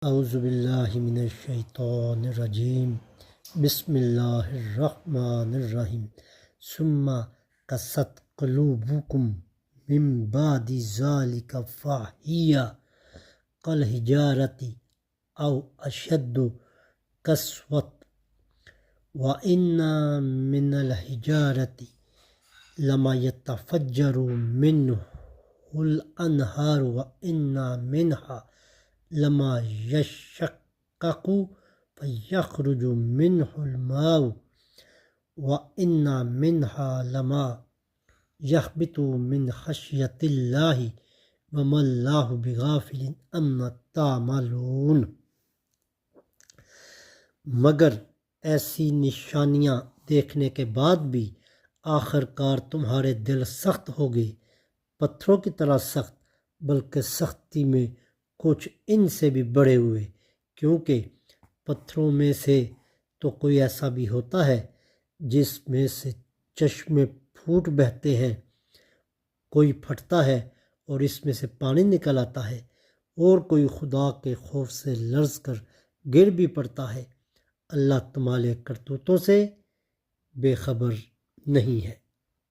اعوذ باللہ من الشیطان الرجیم بسم اللہ الرحمن الرحیم ثم قست قلوبکم من بعد ذلک فہی کالحجارۃ او اشد قسوۃ وَإِنَّ مِنَ الْحِجَارَةِ لَمَا يَتَفَجَّرُ مِنْهُ الْأَنْهَارُ وَإِنَّ مِنْهَا لَمَا يَشَّقَّقُ فَيَخْرُجُ مِنْهُ الْمَاءُ وَإِنَّ مِنْهَا لَمَا يَهْبِطُ مِنْ خَشْيَةِ اللَّهِ وَمَا اللَّهُ بِغَافِلٍ عَمَّا تَعْمَلُونَ۔ مگر ایسی نشانیاں دیکھنے کے بعد بھی آخر کار تمہارے دل سخت ہو گئے، پتھروں کی طرح سخت، بلکہ سختی میں کچھ ان سے بھی بڑے ہوئے، کیونکہ پتھروں میں سے تو کوئی ایسا بھی ہوتا ہے جس میں سے چشمے پھوٹ بہتے ہیں، کوئی پھٹتا ہے اور اس میں سے پانی نکل آتا ہے، اور کوئی خدا کے خوف سے لرز کر گر بھی پڑتا ہے۔ اللہ تمہارے کرتوتوں سے بے خبر نہیں ہے۔